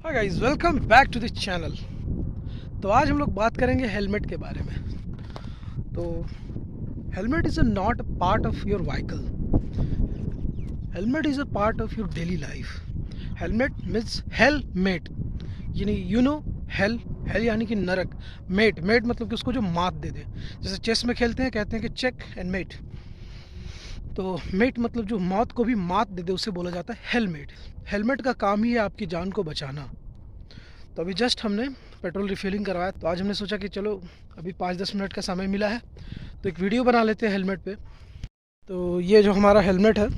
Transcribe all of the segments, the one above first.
Hi guys, welcome back to the channel. तो आज हम लोग बात करेंगे हेलमेट के बारे में। तो helmet is a not a part of your vehicle. Helmet is a part of your daily life. Helmet means helmet, यानी हेल हेल यानी कि नरक। मेट मेट मतलब कि उसको जो मात दे दे। जैसे चेस में खेलते हैं, कहते हैं कि चेक एंड मेट। तो मेट मतलब जो मौत को भी मात दे दे, उसे बोला जाता है हेलमेट। हेलमेट का काम ही है आपकी जान को बचाना। तो अभी जस्ट हमने पेट्रोल रिफिलिंग करवाया, तो आज हमने सोचा कि चलो अभी 5-10 मिनट का समय मिला है तो एक वीडियो बना लेते हैं हेलमेट पे। तो ये जो हमारा हेलमेट है,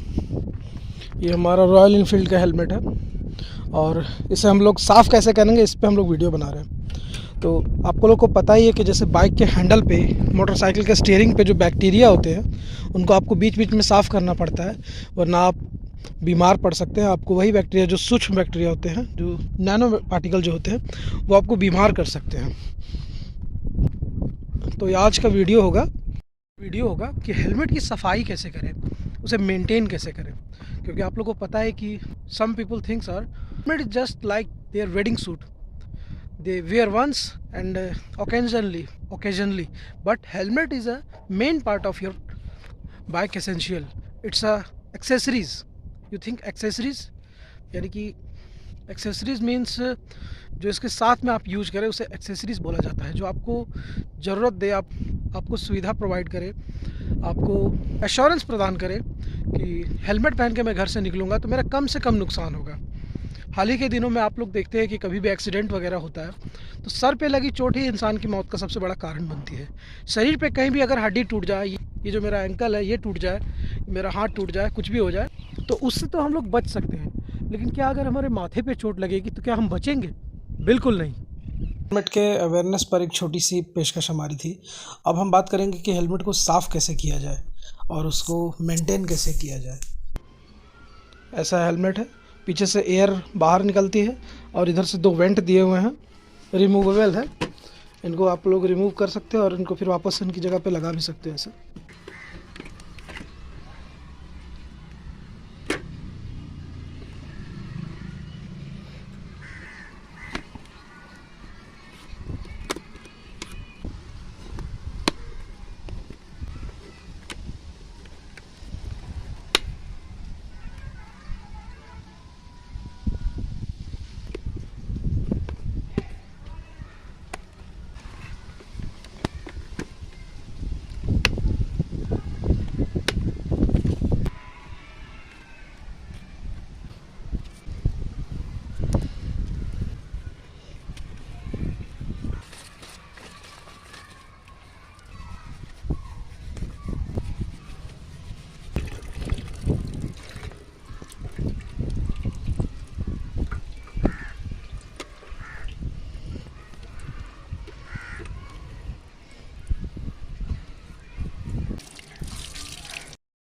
ये हमारा रॉयल इनफील्ड का हेलमेट है और इसे हम लोग साफ़ कैसे करेंगे इस पे हम लोग वीडियो बना रहे हैं। तो आपको लोग को पता ही है कि जैसे बाइक के हैंडल पे, मोटरसाइकिल के स्टीयरिंग पे जो बैक्टीरिया होते हैं उनको आपको बीच बीच में साफ़ करना पड़ता है, वरना आप बीमार पड़ सकते हैं। आपको वही बैक्टीरिया जो सूक्ष्म बैक्टीरिया होते हैं, जो नैनो पार्टिकल जो होते हैं, वो आपको बीमार कर सकते हैं। तो ये आज का वीडियो होगा कि हेलमेट की सफाई कैसे करें, उसे मेंटेन कैसे करें। क्योंकि आप लोगों को पता है कि some people thinks are helmet is just like their wedding suit, they wear once and occasionally, but helmet is a main part of your bike essential. It's a accessories. You think accessories, यानी कि accessories means जो इसके साथ में आप use करें उसे accessories बोला जाता है। जो आपको ज़रूरत दे, आपको सुविधा प्रोवाइड करे, आपको एश्योरेंस प्रदान करे कि हेलमेट पहन के मैं घर से निकलूँगा तो मेरा कम से कम नुकसान होगा। हाल ही के दिनों में आप लोग देखते हैं कि कभी भी एक्सीडेंट वगैरह होता है तो सर पे लगी चोट ही इंसान की मौत का सबसे बड़ा कारण बनती है। शरीर पे कहीं भी अगर हड्डी टूट जाए, ये जो मेरा एंकल है ये टूट जाए, मेरा हाथ टूट जाए, कुछ भी हो जाए, तो उससे तो हम लोग बच सकते हैं। लेकिन क्या अगर हमारे माथे पे चोट लगेगी तो क्या हम बचेंगे? बिल्कुल नहीं। हेलमेट के अवेयरनेस पर एक छोटी सी पेशकश हमारी थी। अब हम बात करेंगे कि हेलमेट को साफ़ कैसे किया जाए और उसको मेंटेन कैसे किया जाए। ऐसा हेलमेट है, पीछे से एयर बाहर निकलती है और इधर से दो वेंट दिए हुए हैं, रिमूवेबल है। इनको आप लोग रिमूव कर सकते हैं और इनको फिर वापस इनकी जगह पे लगा भी सकते हैं ऐसे।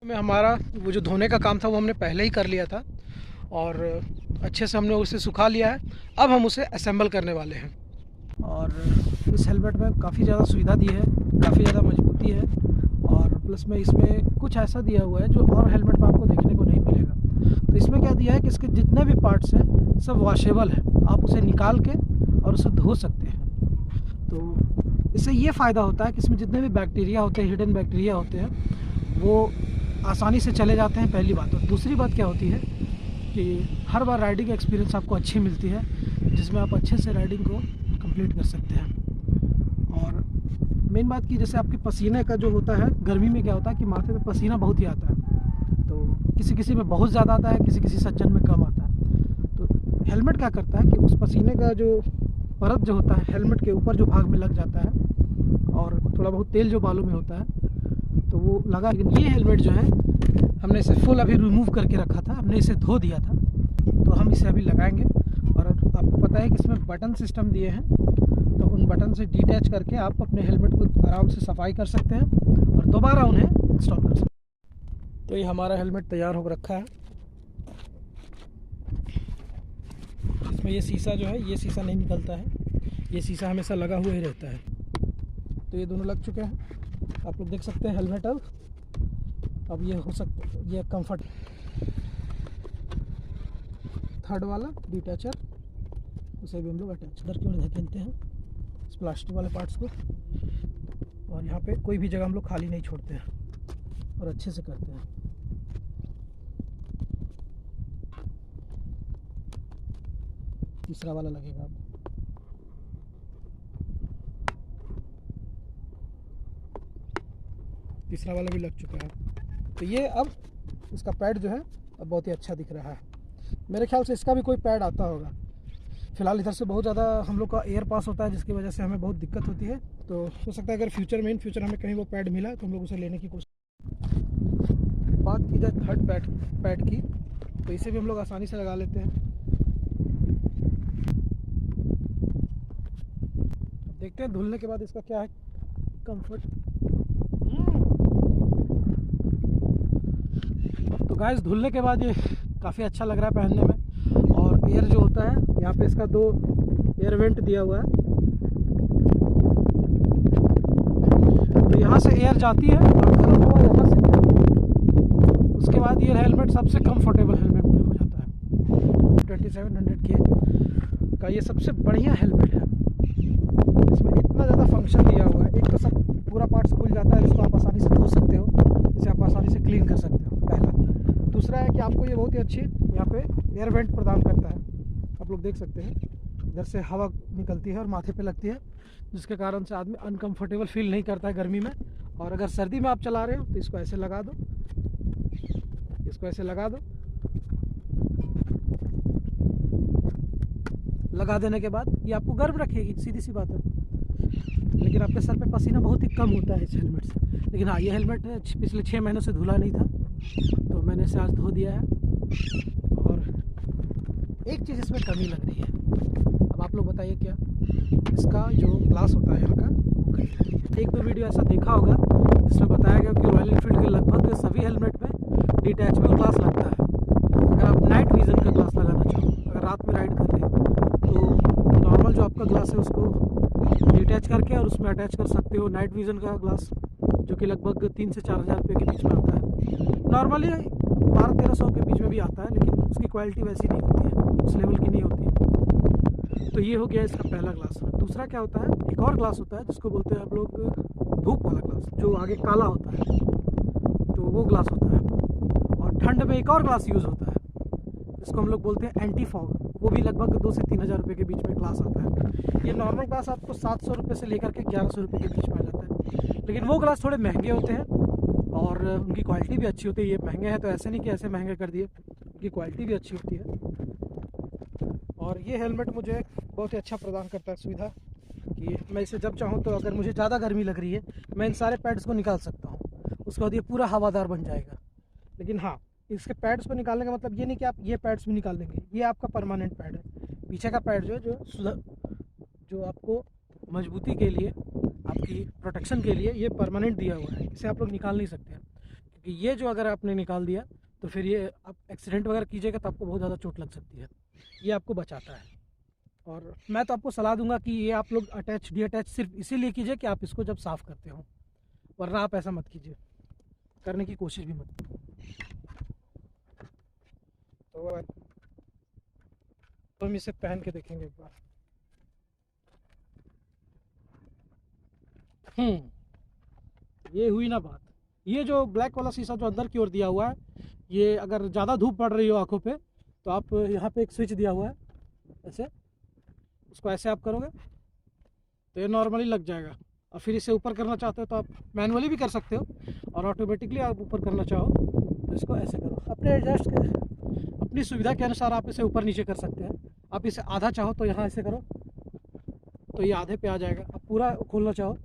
में हमारा वो जो धोने का काम था वो हमने पहले ही कर लिया था और अच्छे से हमने उसे सुखा लिया है। अब हम उसे असेंबल करने वाले हैं। और इस हेलमेट में काफ़ी ज़्यादा सुविधा दी है, काफ़ी ज़्यादा मजबूती है और प्लस में इसमें कुछ ऐसा दिया हुआ है जो और हेलमेट में आपको देखने को नहीं मिलेगा। तो इसमें क्या दिया है कि इसके जितने भी पार्ट्स हैं सब वॉशेबल है, आप उसे निकाल के और उसे धो सकते हैं। तो इससे ये फ़ायदा होता है कि इसमें जितने भी बैक्टीरिया होते हैं, हिडन बैक्टीरिया होते हैं, वो आसानी से चले जाते हैं, पहली बात। और दूसरी बात क्या होती है कि हर बार राइडिंग एक्सपीरियंस आपको अच्छी मिलती है, जिसमें आप अच्छे से राइडिंग को कंप्लीट कर सकते हैं। और मेन बात कि जैसे आपके पसीने का जो होता है, गर्मी में क्या होता है कि माथे पे पसीना बहुत ही आता है, तो किसी किसी में बहुत ज़्यादा आता है, किसी किसी सज्जन में कम आता है। तो हेलमेट क्या करता है कि उस पसीने का जो परत जो होता है हेलमेट के ऊपर जो भाग में लग जाता है और थोड़ा बहुत तेल जो बालों में होता है तो वो लगा। लेकिन ये हेलमेट जो है हमने इसे फुल अभी रिमूव करके रखा था, हमने इसे धो दिया था, तो हम इसे अभी लगाएंगे। और आपको पता है कि इसमें बटन सिस्टम दिए हैं, तो उन बटन से डिटैच करके आप अपने हेलमेट को आराम से सफाई कर सकते हैं और दोबारा उन्हें इंस्टॉल कर सकते हैं। तो ये हमारा हेलमेट तैयार हो रखा है। इसमें ये शीशा जो है, ये शीशा नहीं निकलता है, ये शीशा हमेशा लगा हुआ ही रहता है। तो ये दोनों लग चुके हैं, आप लोग देख सकते हैं हेलमेट। अब ये हो सकता, ये कंफर्ट थर्ड वाला डिटैचर उसे भी हम लोग अटैच करके और धकेलते हैं इस प्लास्टिक वाले पार्ट्स को। और यहाँ पे कोई भी जगह हम लोग खाली नहीं छोड़ते हैं और अच्छे से करते हैं। तीसरा वाला लगेगा अब। तीसरा वाला भी लग चुका है। तो ये अब इसका पैड जो है अब बहुत ही अच्छा दिख रहा है। मेरे ख्याल से इसका भी कोई पैड आता होगा। फ़िलहाल इधर से बहुत ज़्यादा हम लोग का एयर पास होता है, जिसकी वजह से हमें बहुत दिक्कत होती है। तो हो सकता है अगर फ्यूचर में इन फ्यूचर हमें कहीं वो पैड मिला तो हम लोग उसे लेने की कोशिश। बात की जाए थर्ड पैड की, तो इसे भी हम लोग आसानी से लगा लेते हैं। देखते हैं धुलने के बाद इसका क्या है कंफर्ट। तो गाइस धुलने के बाद ये काफ़ी अच्छा लग रहा है पहनने में। और एयर जो होता है यहाँ पे इसका 2 एयर वेंट दिया हुआ है, तो यहाँ से एयर जाती है और गर्म हवा यहाँ से। उसके बाद ये हेलमेट सबसे कंफर्टेबल हेलमेट हो जाता है। 2700K का ये सबसे बढ़िया हेलमेट है। इसमें इतना ज़्यादा फंक्शन दिया हुआ है। एक तो सब पूरा पार्ट्स खुल जाता है, जिसको आप आसानी से धो सकते हो, जिसे आप आसानी से क्लीन कर सकते हो, पहला। दूसरा है कि आपको ये बहुत ही अच्छी यहाँ पे एयर वेंट प्रदान करता है। आप लोग देख सकते हैं इधर से हवा निकलती है और माथे पे लगती है, जिसके कारण से आदमी अनकंफर्टेबल फील नहीं करता है गर्मी में। और अगर सर्दी में आप चला रहे हो तो इसको ऐसे लगा दो, इसको ऐसे लगा दो। लगा देने के बाद ये आपको गर्म रखेगी, सीधी सी बात है। लेकिन आपके सर पे पसीना बहुत ही कम होता है इस हेलमेट से। लेकिन हाँ, ये हेलमेट पिछले 6 महीनों से धुला नहीं था, तो मैंने इसे आज धो दिया है। और एक चीज़ इसमें कमी लग रही है, अब आप लोग बताइए क्या। इसका जो ग्लास होता है यहाँ का, 1-2 वीडियो ऐसा देखा होगा जिसमें बताया गया कि रॉयल एनफील्ड के लगभग सभी हेलमेट में डिटैचेबल ग्लास लगता है। अगर आप नाइट विजन का ग्लास लगाना चाहो, अगर रात में राइड कर रहे हो, तो नॉर्मल जो आपका ग्लास है उसको डिटैच करके और उसमें अटैच कर सकते हो नाइट विजन का ग्लास, जो कि लगभग 3 से 4 हज़ार रुपये के बीच में आता है। नॉर्मली 1200-1300 के बीच में भी आता है, लेकिन उसकी क्वालिटी वैसी नहीं होती है, उस लेवल की नहीं होती है। तो ये हो गया इसका पहला ग्लास। दूसरा क्या होता है, एक और ग्लास होता है जिसको बोलते हैं आप लोग धूप वाला ग्लास, जो आगे काला होता है, तो वो ग्लास होता है। और ठंड में एक और ग्लास यूज़ होता है जिसको हम लोग बोलते हैं एंटी फॉग, वो भी लगभग 2 से 3 हज़ार रुपये के बीच में ग्लास आता है। ये नॉर्मल ग्लास आपको 700 रुपये से लेकर के 1100 रुपये के बीच में आ जाता है। लेकिन वो ग्लास थोड़े महंगे होते हैं और उनकी क्वालिटी भी अच्छी होती है। ये महंगे हैं तो ऐसे नहीं कि ऐसे महंगे कर दिए, उनकी क्वालिटी भी अच्छी होती है। और ये हेलमेट मुझे बहुत ही अच्छा प्रदान करता है सुविधा कि मैं इसे जब चाहूँ तो, अगर मुझे ज़्यादा गर्मी लग रही है, मैं इन सारे पैड्स को निकाल सकता हूँ। उसके बाद ये पूरा हवादार बन जाएगा। लेकिन हाँ, इसके पैड्स को निकालने का मतलब ये नहीं कि आप ये पैड्स भी निकाल देंगे। ये आपका परमानेंट पैड है। पीछे का पैड जो आपको मजबूती के लिए, आपकी प्रोटेक्शन के लिए ये परमानेंट दिया हुआ है। इसे आप लोग निकाल नहीं सकते हैं, क्योंकि ये जो अगर आपने निकाल दिया तो फिर ये आप एक्सीडेंट वगैरह कीजिएगा तो आपको बहुत ज़्यादा चोट लग सकती है। ये आपको बचाता है। और मैं तो आपको सलाह दूंगा कि ये आप लोग अटैच डीअटैच सिर्फ इसीलिए कीजिए कि आप इसको जब साफ़ करते हो, वरना आप ऐसा मत कीजिए, करने की कोशिश भी मत कीजिए। तो हम इसे पहन के देखेंगे एक बार। ये हुई ना बात। ये जो ब्लैक वाला शीशा जो अंदर की ओर दिया हुआ है, ये अगर ज़्यादा धूप पड़ रही हो आंखों पे, तो आप यहाँ पे एक स्विच दिया हुआ है, ऐसे उसको ऐसे आप करोगे तो ये नॉर्मली लग जाएगा। और फिर इसे ऊपर करना चाहते हो तो आप मैनुअली भी कर सकते हो, और ऑटोमेटिकली आप ऊपर करना चाहो तो इसको ऐसे करो। अपने एडजस्ट अपनी सुविधा के अनुसार आप इसे ऊपर नीचे कर सकते हैं। आप इसे आधा चाहो तो यहाँ ऐसे करो तो ये आधे पे आ जाएगा। आप पूरा खोलना चाहो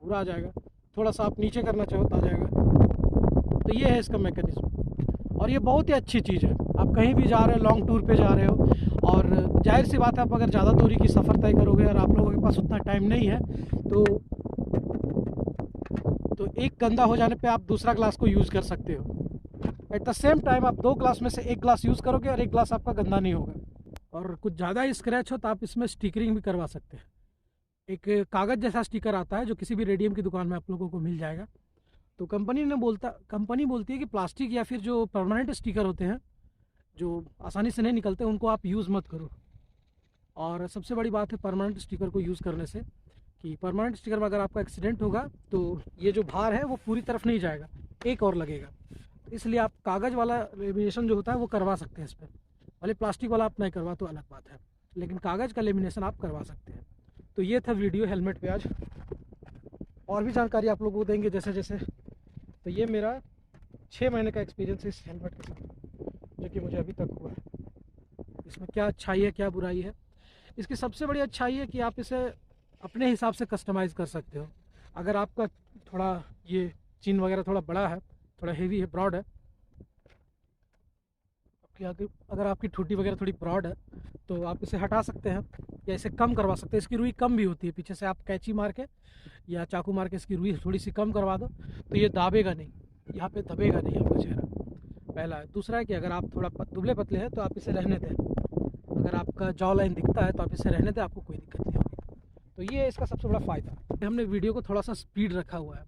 पूरा आ जाएगा, थोड़ा सा आप नीचे करना चाहो तो आ जाएगा। तो ये है इसका मैकेनिज्म, और ये बहुत ही अच्छी चीज़ है। आप कहीं भी जा रहे हो, लॉन्ग टूर पे जा रहे हो, और जाहिर सी बात है आप अगर ज़्यादा दूरी की सफ़र तय करोगे और आप लोगों के पास उतना टाइम नहीं है, तो एक गंदा हो जाने पे आप दूसरा ग्लास को यूज़ कर सकते हो। एट द सेम टाइम आप 2 ग्लास में से 1 ग्लास यूज़ करोगे और 1 ग्लास आपका गंदा नहीं होगा। और कुछ ज़्यादा स्क्रैच हो तो आप इसमें स्टिकरिंग भी करवा सकते हैं। एक कागज़ जैसा स्टिकर आता है जो किसी भी रेडियम की दुकान में आप लोगों को मिल जाएगा। तो कंपनी बोलती है कि प्लास्टिक या फिर जो परमानेंट स्टिकर होते हैं जो आसानी से नहीं निकलते, उनको आप यूज़ मत करो। और सबसे बड़ी बात है परमानेंट स्टिकर को यूज़ करने से, कि परमानेंट स्टिकर में अगर आपका एक्सीडेंट होगा तो ये जो भार है वो पूरी तरफ नहीं जाएगा, एक और लगेगा। तो इसलिए आप कागज़ वाला लेमिनेशन जो होता है वो करवा सकते हैं इस पर, भले प्लास्टिक वाला आप नहीं करवा तो अलग बात है, लेकिन कागज़ का लेमिनेशन आप करवा सकते हैं। तो ये था वीडियो हेलमेट पे आज, और भी जानकारी आप लोगों को देंगे जैसे जैसे। तो ये मेरा 6 महीने का एक्सपीरियंस है इस हेलमेट के साथ, जो कि मुझे अभी तक हुआ है। इसमें क्या अच्छाई है क्या बुराई है, इसकी सबसे बड़ी अच्छाई है कि आप इसे अपने हिसाब से कस्टमाइज़ कर सकते हो। अगर आपका थोड़ा ये चिन वगैरह थोड़ा बड़ा है, थोड़ा हेवी है, ब्रॉड है, अगर आपकी ठुड्डी वगैरह थोड़ी ब्रॉड है तो आप इसे हटा सकते हैं या इसे कम करवा सकते हैं। इसकी रुई कम भी होती है, पीछे से आप कैंची मार के या चाकू मार के इसकी रुई थोड़ी सी कम करवा दो तो ये दाबेगा नहीं, यहाँ पे दबेगा नहीं आपका चेहरा। पहला है। दूसरा है कि अगर आप थोड़ा दुबले पतले हैं तो आप इसे रहने दें, अगर आपका जॉ लाइन दिखता है तो आप इसे रहने दें, आपको कोई दिक्कत नहीं होगी। तो ये इसका सबसे बड़ा फ़ायदा। हमने वीडियो को थोड़ा सा स्पीड रखा हुआ है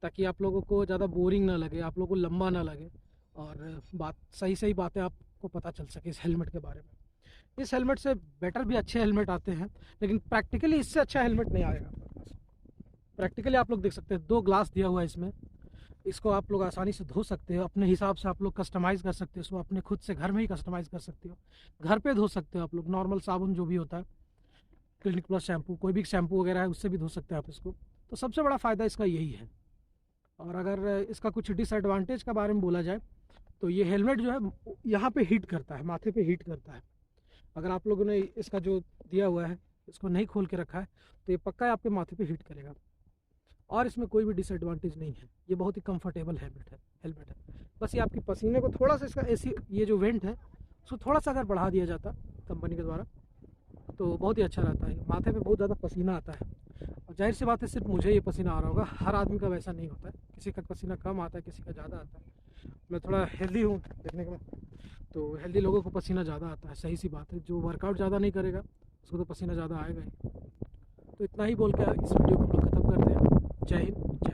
ताकि आप लोगों को ज़्यादा बोरिंग ना लगे, आप लोगों को लंबा ना लगे, और बात सही सही बातें आपको पता चल सके इस हेलमेट के बारे में। इस हेलमेट से बेटर भी अच्छे हेलमेट आते हैं, लेकिन प्रैक्टिकली इससे अच्छा हेलमेट नहीं आएगा आपके पास। प्रैक्टिकली आप लोग देख सकते हैं 2 ग्लास दिया हुआ है इसमें, इसको आप लोग आसानी से धो सकते हो, अपने हिसाब से आप लोग कस्टमाइज़ कर सकते हो इसको, अपने खुद से घर में ही कस्टमाइज़ कर सकते हो। घर पे धो सकते हो आप लोग, नॉर्मल साबुन जो भी होता है, क्लिनिक प्लस शैम्पू, कोई भी शैम्पू वगैरह है उससे भी धो सकते हैं आप इसको। तो सबसे बड़ा फ़ायदा इसका यही है। और अगर इसका कुछ डिसएडवांटेज के बारे में बोला जाए तो ये हेलमेट जो है यहाँ पे हीट करता है, माथे पे हीट करता है। अगर आप लोगों ने इसका जो दिया हुआ है इसको नहीं खोल के रखा है तो ये पक्का आपके माथे पे हीट करेगा। और इसमें कोई भी डिसएडवांटेज नहीं है, ये बहुत ही कंफर्टेबल हेलमेट है। बस ये आपकी पसीने को थोड़ा सा, इसका एसी ये जो वेंट है उसको थोड़ा सा अगर बढ़ा दिया जाता कंपनी के द्वारा तो बहुत ही अच्छा रहता है। माथे पे बहुत ज़्यादा पसीना आता है, और जाहिर सी बात है सिर्फ मुझे ये पसीना आ रहा होगा, हर आदमी का वैसा नहीं होता है, किसी का पसीना कम आता है, किसी का ज़्यादा आता है। मैं थोड़ा हेल्दी हूँ देखने के में, तो हेल्दी लोगों को पसीना ज़्यादा आता है, सही सी बात है। जो वर्कआउट ज़्यादा नहीं करेगा उसको तो पसीना ज़्यादा आएगा ही। तो इतना ही बोल के इस वीडियो को हम लोग ख़त्म करते हैं। जय हिंद।